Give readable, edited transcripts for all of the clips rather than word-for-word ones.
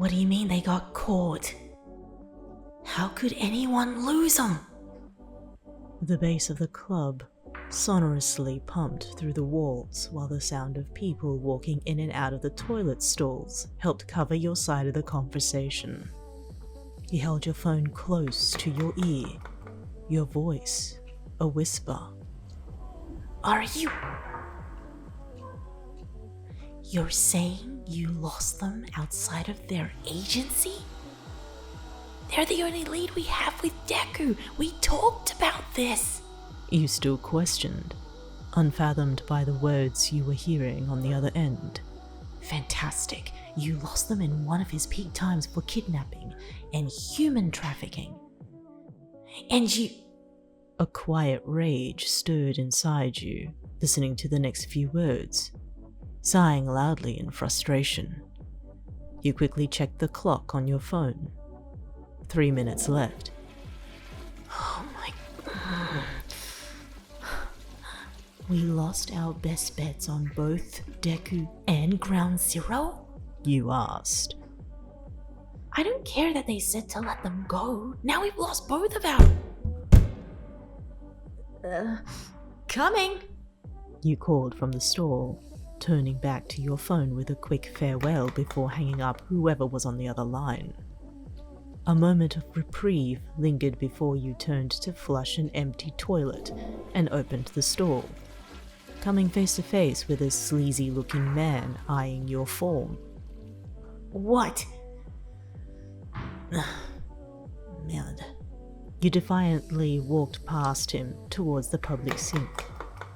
What do you mean they got caught? How could anyone lose them? The bass of the club sonorously pumped through the walls while the sound of people walking in and out of the toilet stalls helped cover your side of the conversation. You held your phone close to your ear, your voice a whisper. You're saying you lost them outside of their agency? They're the only lead we have with Deku. We talked about this. You still questioned, unfathomed by the words you were hearing on the other end. Fantastic. You lost them in one of his peak times for kidnapping and human trafficking. And you... A quiet rage stirred inside you, listening to the next few words, sighing loudly in frustration. You quickly checked the clock on your phone. 3 minutes left. Oh my God. We lost our best bets on both Deku and Ground Zero? You asked. I don't care that they said to let them go. Now we've lost both of our... Coming! You called from the stall, turning back to your phone with a quick farewell before hanging up whoever was on the other line. A moment of reprieve lingered before you turned to flush an empty toilet and opened the stall, coming face to face with a sleazy-looking man eyeing your form. What? Merde. You defiantly walked past him towards the public sink,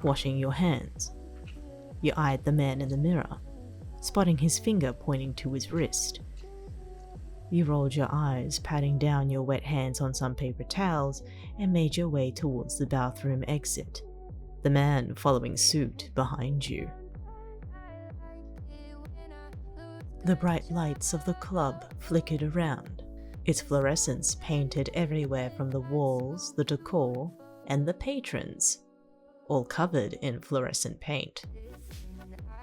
washing your hands. You eyed the man in the mirror, spotting his finger pointing to his wrist. You rolled your eyes, patting down your wet hands on some paper towels, and made your way towards the bathroom exit, the man following suit behind you. The bright lights of the club flickered around, its fluorescence painted everywhere from the walls, the decor, and the patrons, all covered in fluorescent paint.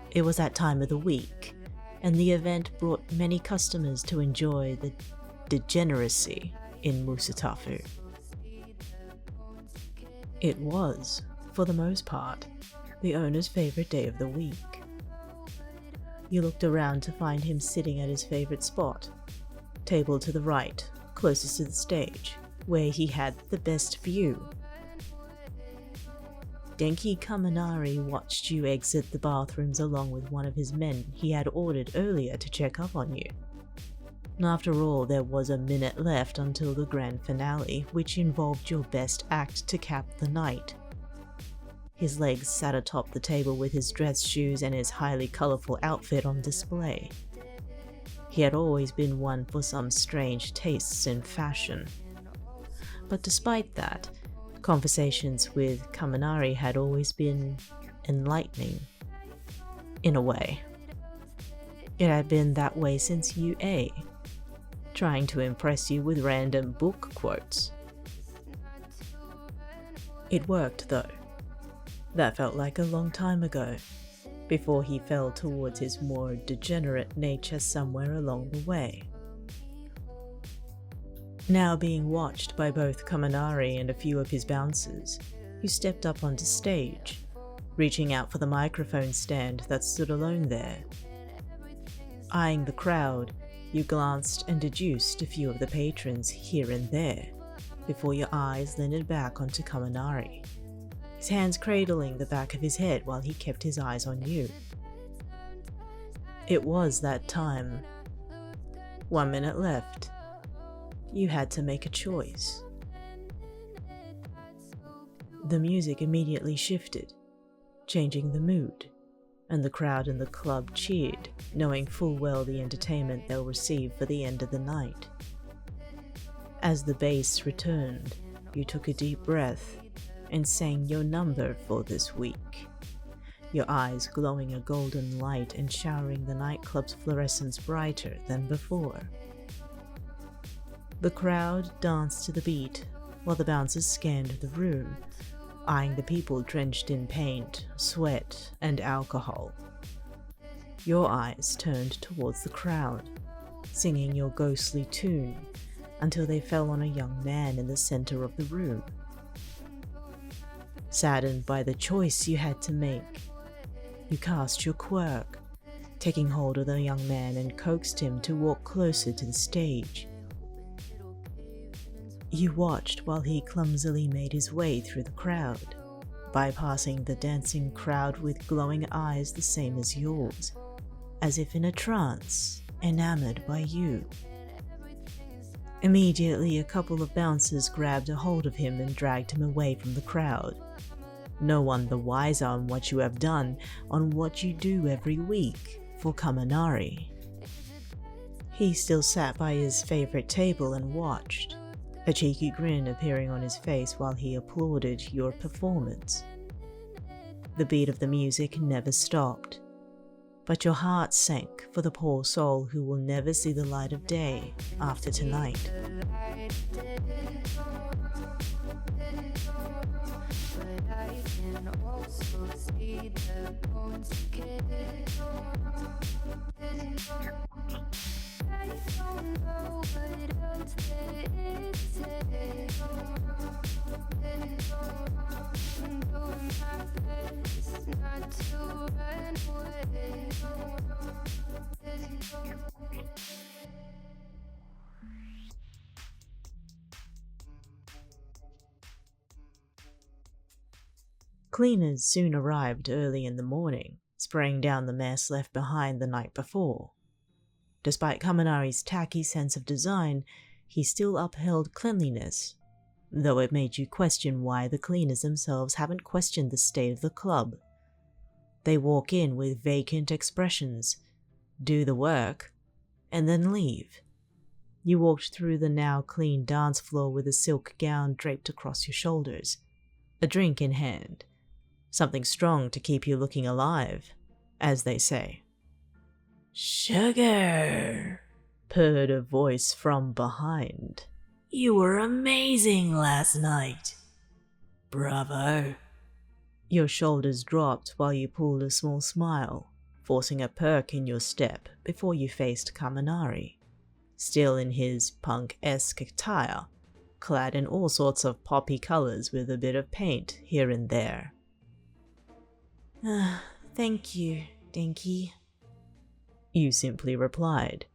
It was that time of the week, and the event brought many customers to enjoy the degeneracy in Musatafu. It was, for the most part, the owner's favorite day of the week. You looked around to find him sitting at his favorite spot, table to the right, closest to the stage, where he had the best view. Denki Kaminari watched you exit the bathrooms along with one of his men he had ordered earlier to check up on you. After all, there was a minute left until the grand finale, which involved your best act to cap the night. His legs sat atop the table with his dress shoes and his highly colourful outfit on display. He had always been one for some strange tastes in fashion. But despite that, conversations with Kaminari had always been enlightening, in a way. It had been that way since UA, trying to impress you with random book quotes. It worked though. That felt like a long time ago, before he fell towards his more degenerate nature somewhere along the way. Now being watched by both Kaminari and a few of his bouncers, you stepped up onto stage, reaching out for the microphone stand that stood alone there. Eyeing the crowd, you glanced and deduced a few of the patrons here and there, before your eyes landed back onto Kaminari, his hands cradling the back of his head while he kept his eyes on you. It was that time. 1 minute left. You had to make a choice. The music immediately shifted, changing the mood, and the crowd in the club cheered, knowing full well the entertainment they'll receive for the end of the night. As the bass returned, you took a deep breath and sang your number for this week, your eyes glowing a golden light and showering the nightclub's fluorescence brighter than before. The crowd danced to the beat while the bouncers scanned the room, eyeing the people drenched in paint, sweat, and alcohol. Your eyes turned towards the crowd, singing your ghostly tune until they fell on a young man in the center of the room. Saddened by the choice you had to make, you cast your quirk, taking hold of the young man and coaxed him to walk closer to the stage. You watched while he clumsily made his way through the crowd, bypassing the dancing crowd with glowing eyes the same as yours, as if in a trance, enamored by you. Immediately, a couple of bouncers grabbed a hold of him and dragged him away from the crowd. No one the wiser on what you have done, on what you do every week for Kaminari. He still sat by his favorite table and watched, a cheeky grin appearing on his face while he applauded your performance. The beat of the music never stopped, but your heart sank for the poor soul who will never see the light of day after tonight. Cleaners soon arrived early in the morning, spraying down the mess left behind the night before. Despite Kaminari's tacky sense of design, he still upheld cleanliness, though it made you question why the cleaners themselves haven't questioned the state of the club. They walk in with vacant expressions, do the work, and then leave. You walked through the now clean dance floor with a silk gown draped across your shoulders, a drink in hand. Something strong to keep you looking alive, as they say. Sugar, purred a voice from behind. You were amazing last night. Bravo. Your shoulders dropped while you pulled a small smile, forcing a perk in your step before you faced Kaminari, still in his punk-esque attire, clad in all sorts of poppy colors with a bit of paint here and there. Thank you, Denki. You simply replied,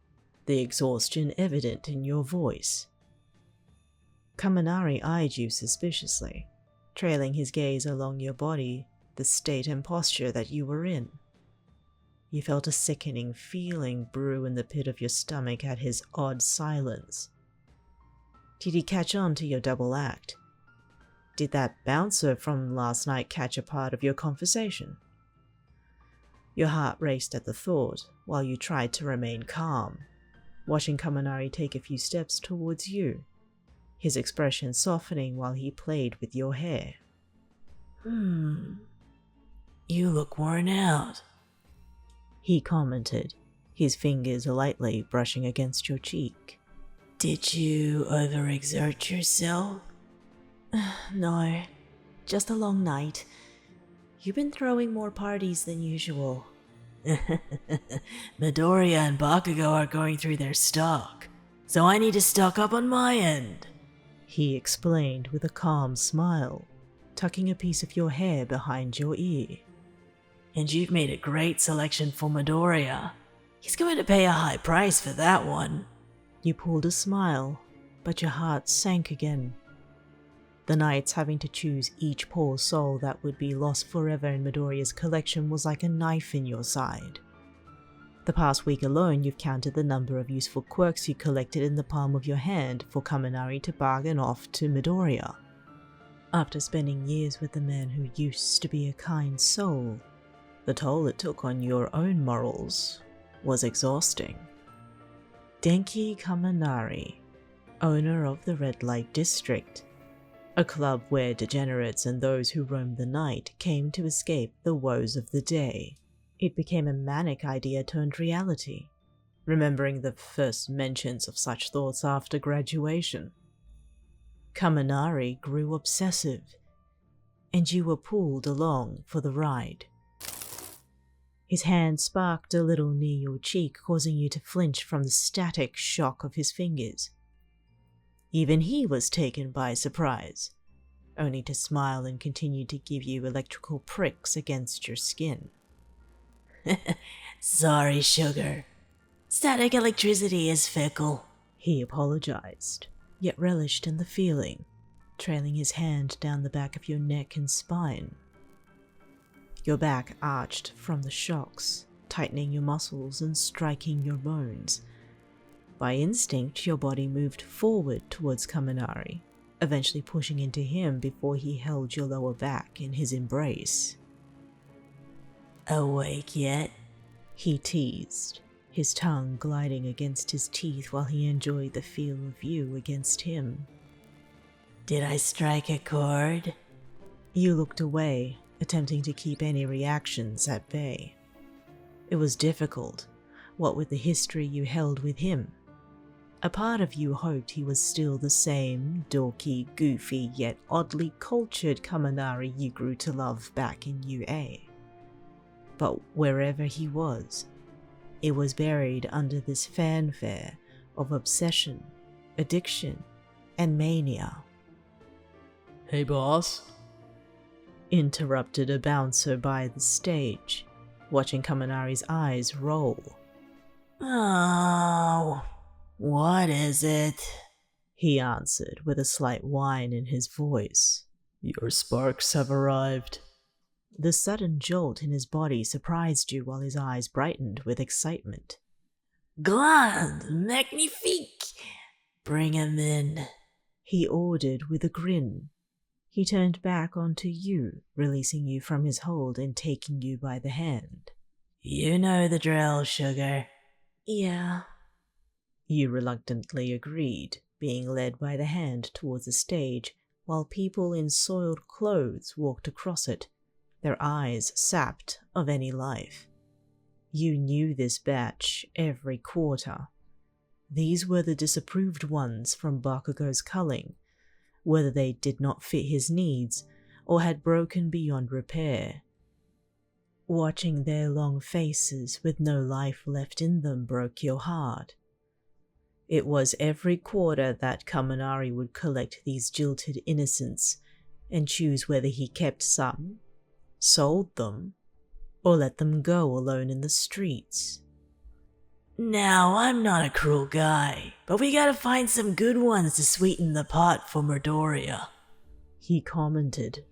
the exhaustion evident in your voice. Kaminari eyed you suspiciously, trailing his gaze along your body, the state and posture that you were in. You felt a sickening feeling brew in the pit of your stomach at his odd silence. Did he catch on to your double act? Did that bouncer from last night catch a part of your conversation? Your heart raced at the thought while you tried to remain calm, watching Kaminari take a few steps towards you, his expression softening while he played with your hair. You look worn out, he commented, his fingers lightly brushing against your cheek. Did you overexert yourself? No, just a long night. You've been throwing more parties than usual. Midoriya and Bakugo are going through their stock, so I need to stock up on my end, he explained with a calm smile, tucking a piece of your hair behind your ear. And you've made a great selection for Midoriya. He's going to pay a high price for that one. You pulled a smile, but your heart sank again. The nights having to choose each poor soul that would be lost forever in Midoriya's collection was like a knife in your side. The past week alone, you've counted the number of useful quirks you collected in the palm of your hand for Kaminari to bargain off to Midoriya. After spending years with the man who used to be a kind soul, the toll it took on your own morals was exhausting. Denki Kaminari, owner of the Red Light District, a club where degenerates and those who roam the night came to escape the woes of the day. It became a manic idea turned reality, remembering the first mentions of such thoughts after graduation. Kaminari grew obsessive, and you were pulled along for the ride. His hand sparked a little near your cheek, causing you to flinch from the static shock of his fingers. Even he was taken by surprise, only to smile and continue to give you electrical pricks against your skin. Sorry, sugar. Static electricity is fickle. He apologized, yet relished in the feeling, trailing his hand down the back of your neck and spine. Your back arched from the shocks, tightening your muscles and striking your bones. By instinct, your body moved forward towards Kaminari, eventually pushing into him before he held your lower back in his embrace. Awake yet? He teased, his tongue gliding against his teeth while he enjoyed the feel of you against him. Did I strike a chord? You looked away, attempting to keep any reactions at bay. It was difficult, what with the history you held with him. A part of you hoped he was still the same dorky, goofy, yet oddly cultured Kaminari you grew to love back in UA. But wherever he was, it was buried under this fanfare of obsession, addiction, and mania. Hey boss? Interrupted a bouncer by the stage, watching Kaminari's eyes roll. Oh, what is it? He answered with a slight whine in his voice. Your sparks have arrived. The sudden jolt in his body surprised you while his eyes brightened with excitement. Grand, magnifique! Bring him in, he ordered with a grin. He turned back onto you, releasing you from his hold and taking you by the hand. You know the drill, sugar. Yeah. You reluctantly agreed, being led by the hand towards the stage, while people in soiled clothes walked across it, their eyes sapped of any life. You knew this batch every quarter. These were the disapproved ones from Bakugo's culling, whether they did not fit his needs or had broken beyond repair. Watching their long faces with no life left in them broke your heart. It was every quarter that Kaminari would collect these jilted innocents and choose whether he kept some, sold them, or let them go alone in the streets. Now, I'm not a cruel guy, but we gotta find some good ones to sweeten the pot for Murdoria, he commented.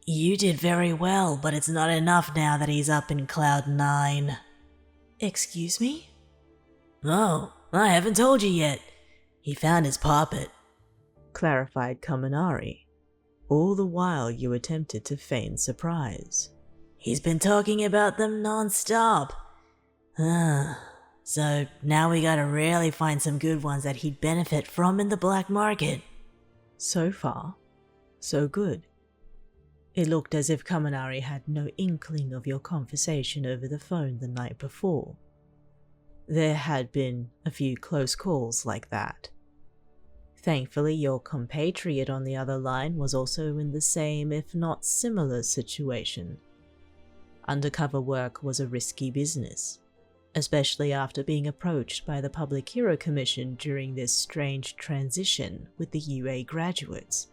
You did very well, but it's not enough now that he's up in Cloud 9. Excuse me? Oh, I haven't told you yet. He found his poppet, clarified Kaminari. All the while you attempted to feign surprise. He's been talking about them non-stop. So now we gotta really find some good ones that he'd benefit from in the black market. So far, so good. It looked as if Kaminari had no inkling of your conversation over the phone the night before. There had been a few close calls like that. Thankfully, your compatriot on the other line was also in the same, if not similar, situation. Undercover work was a risky business, especially after being approached by the Public Hero Commission during this strange transition with the UA graduates.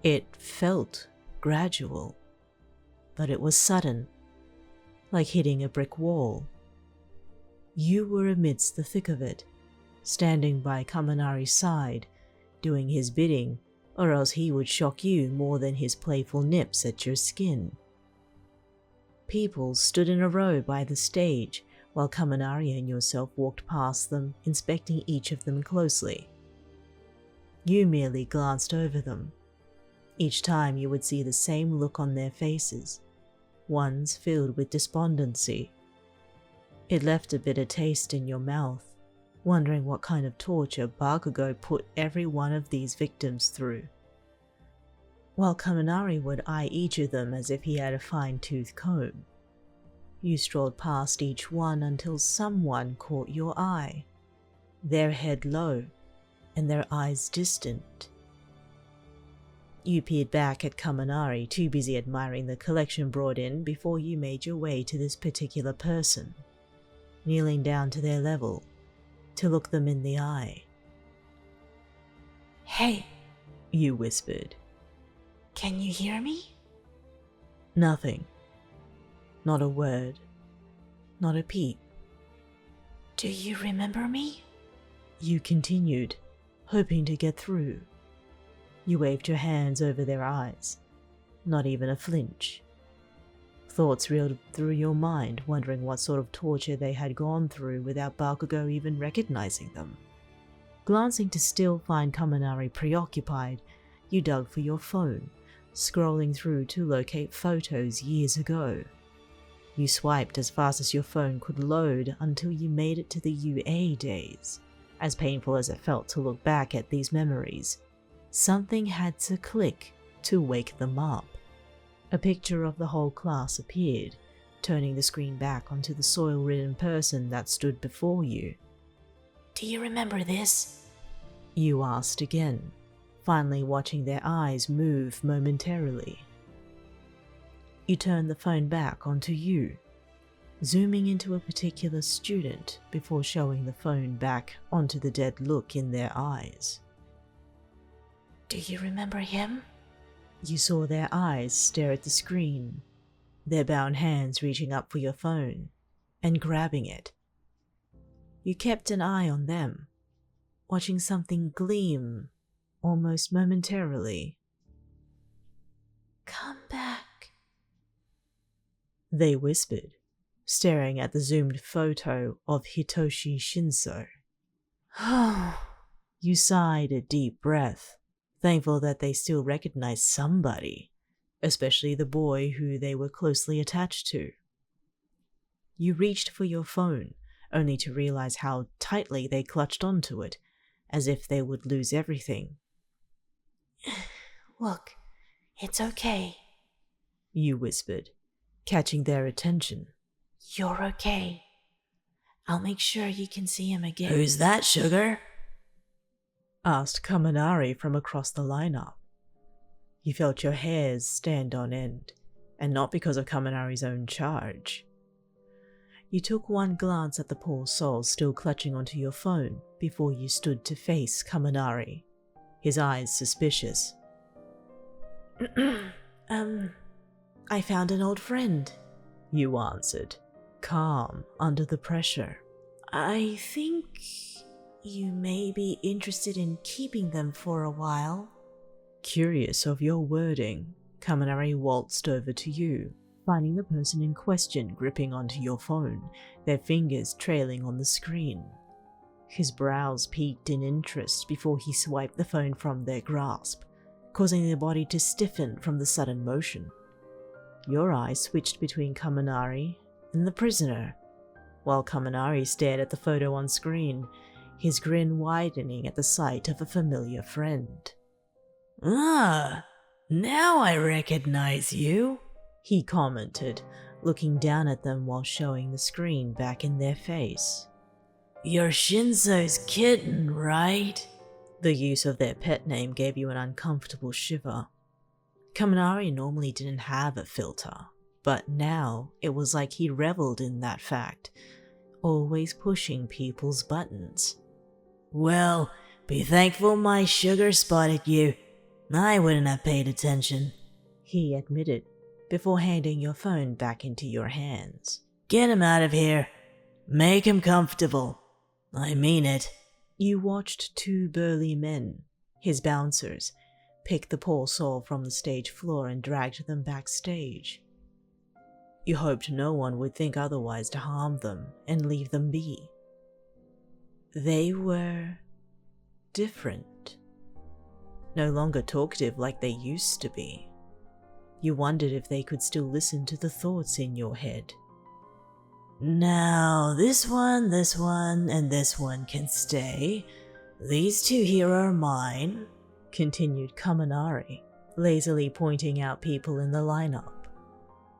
It felt gradual, but it was sudden, like hitting a brick wall. You were amidst the thick of it, standing by Kaminari's side, doing his bidding, or else he would shock you more than his playful nips at your skin. People stood in a row by the stage, while Kaminari and yourself walked past them, inspecting each of them closely. You merely glanced over them. Each time you would see the same look on their faces, ones filled with despondency. It left a bitter taste in your mouth, wondering what kind of torture Bakugo put every one of these victims through. While Kaminari would eye each of them as if he had a fine-tooth comb, you strolled past each one until someone caught your eye, their head low and their eyes distant. You peered back at Kaminari, too busy admiring the collection brought in before you made your way to this particular person, kneeling down to their level to look them in the eye. Hey, You whispered. can you hear me? Nothing. Not a word. Not a peep. Do you remember me? You continued, hoping to get through. You waved your hands over their eyes. Not even a flinch. Thoughts reeled through your mind, wondering what sort of torture they had gone through without Bakugo even recognizing them. Glancing to still find Kaminari preoccupied, you dug for your phone, scrolling through to locate photos years ago. You swiped as fast as your phone could load until you made it to the UA days. As painful as it felt to look back at these memories, something had to click to wake them up. A picture of the whole class appeared, turning the screen back onto the soil-ridden person that stood before you. Do you remember this? You asked again, finally watching their eyes move momentarily. You turned the phone back onto you, zooming into a particular student before showing the phone back onto the dead look in their eyes. Do you remember him? You saw their eyes stare at the screen, their bound hands reaching up for your phone and grabbing it. You kept an eye on them, watching something gleam almost momentarily. Come back. They whispered, staring at the zoomed photo of Hitoshi Shinso. You sighed a deep breath, thankful that they still recognized somebody, especially the boy who they were closely attached to. You reached for your phone, only to realize how tightly they clutched onto it, as if they would lose everything. Look, it's okay. You whispered, catching their attention. You're okay. I'll make sure you can see him again. Who's that, sugar? Asked Kaminari from across the lineup. You felt your hairs stand on end, and not because of Kaminari's own charge. You took one glance at the poor soul still clutching onto your phone before you stood to face Kaminari, his eyes suspicious. I found an old friend. You answered, calm under the pressure. I think you may be interested in keeping them for a while. Curious of your wording, Kaminari waltzed over to you, finding the person in question gripping onto your phone, their fingers trailing on the screen. His brows peaked in interest before he swiped the phone from their grasp, causing their body to stiffen from the sudden motion. Your eyes switched between Kaminari and the prisoner, while Kaminari stared at the photo on screen, his grin widening at the sight of a familiar friend. Ah, now I recognize you, he commented, looking down at them while showing the screen back in their face. You're Shinso's kitten, right? The use of their pet name gave you an uncomfortable shiver. Kaminari normally didn't have a filter, but now it was like he reveled in that fact, always pushing people's buttons. Well, be thankful my sugar spotted you. I wouldn't have paid attention, he admitted, before handing your phone back into your hands. Get him out of here. Make him comfortable. I mean it. You watched two burly men, his bouncers, pick the poor soul from the stage floor and dragged them backstage. You hoped no one would think otherwise to harm them and leave them be. They were different. No longer talkative like they used to be. You wondered if they could still listen to the thoughts in your head. Now, this one, and this one can stay. These two here are mine, continued Kaminari, lazily pointing out people in the lineup.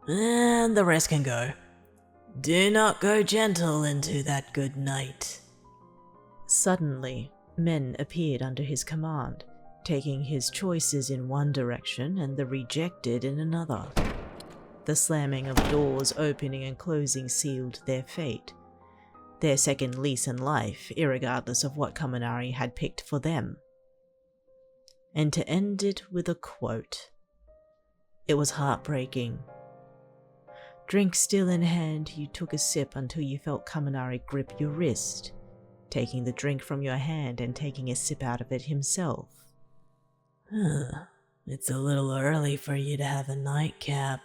And the rest can go. Do not go gentle into that good night. Suddenly, men appeared under his command, taking his choices in one direction and the rejected in another. The slamming of doors opening and closing sealed their fate, their second lease in life, irregardless of what Kaminari had picked for them. And to end it with a quote. It was heartbreaking. Drink still in hand, you took a sip until you felt Kaminari grip your wrist, taking the drink from your hand and taking a sip out of it himself. It's a little early for you to have a nightcap,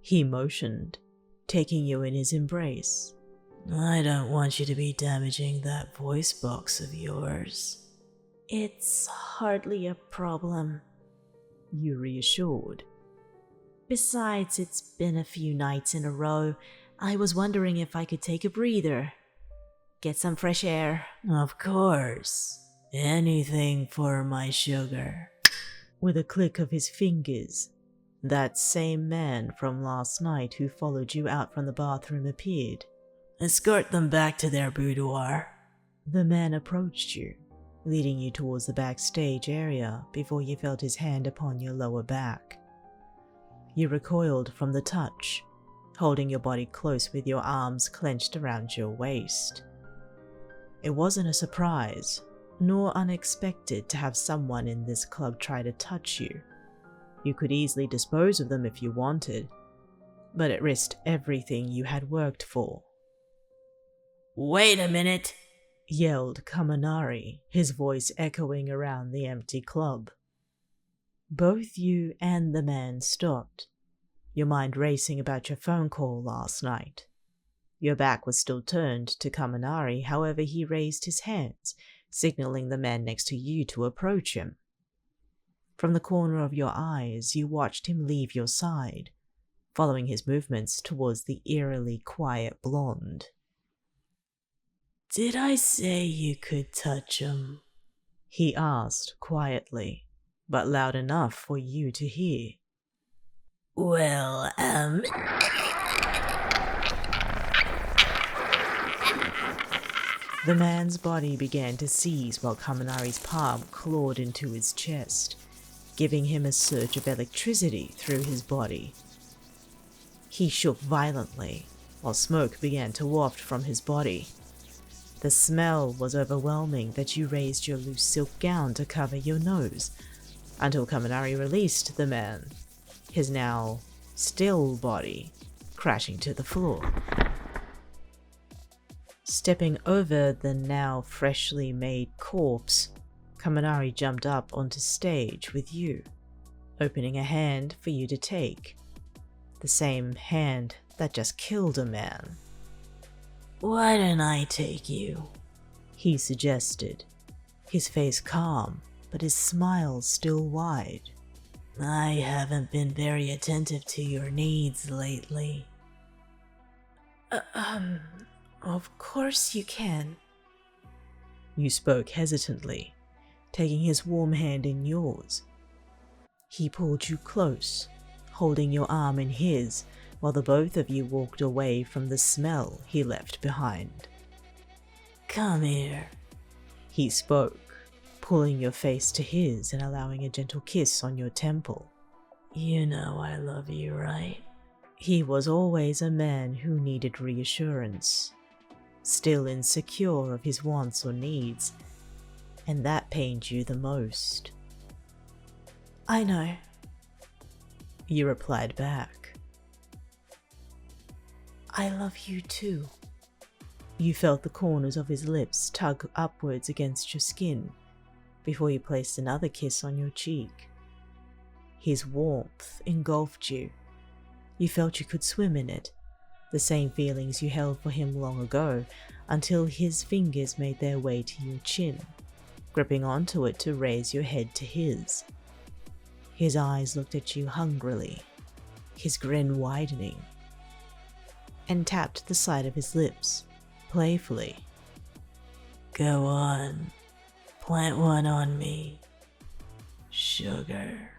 he motioned, taking you in his embrace. I don't want you to be damaging that voice box of yours. It's hardly a problem, you reassured. Besides, it's been a few nights in a row. I was wondering if I could take a breather. Get some fresh air. Of course. Anything for my sugar. With a click of his fingers, that same man from last night who followed you out from the bathroom appeared. Escort them back to their boudoir. The man approached you, leading you towards the backstage area before you felt his hand upon your lower back. You recoiled from the touch, holding your body close with your arms clenched around your waist. It wasn't a surprise, nor unexpected to have someone in this club try to touch you. You could easily dispose of them if you wanted, but it risked everything you had worked for. Wait a minute, yelled Kaminari, his voice echoing around the empty club. Both you and the man stopped, your mind racing about your phone call last night. Your back was still turned to Kaminari, however he raised his hands, signaling the man next to you to approach him. From the corner of your eyes, you watched him leave your side, following his movements towards the eerily quiet blonde. Did I say you could touch him? He asked quietly, but loud enough for you to hear. Well, The man's body began to seize while Kaminari's palm clawed into his chest, giving him a surge of electricity through his body. He shook violently, while smoke began to waft from his body. The smell was overwhelming that you raised your loose silk gown to cover your nose, until Kaminari released the man, his now still body crashing to the floor. Stepping over the now freshly made corpse, Kaminari jumped up onto stage with you, opening a hand for you to take. The same hand that just killed a man. Why don't I take you? He suggested, his face calm, but his smile still wide. I haven't been very attentive to your needs lately. Of course you can. You spoke hesitantly, taking his warm hand in yours. He pulled you close, holding your arm in his, while the both of you walked away from the smell he left behind. Come here, he spoke, pulling your face to his and allowing a gentle kiss on your temple. You know I love you, right? He was always a man who needed reassurance, still insecure of his wants or needs, and that pained you the most. I know, you replied back. I love you too. You felt the corners of his lips tug upwards against your skin before he placed another kiss on your cheek. His warmth engulfed you. You felt you could swim in it, the same feelings you held for him long ago, until his fingers made their way to your chin, gripping onto it to raise your head to his. His eyes looked at you hungrily, his grin widening, and tapped the side of his lips, playfully. Go on, plant one on me, sugar.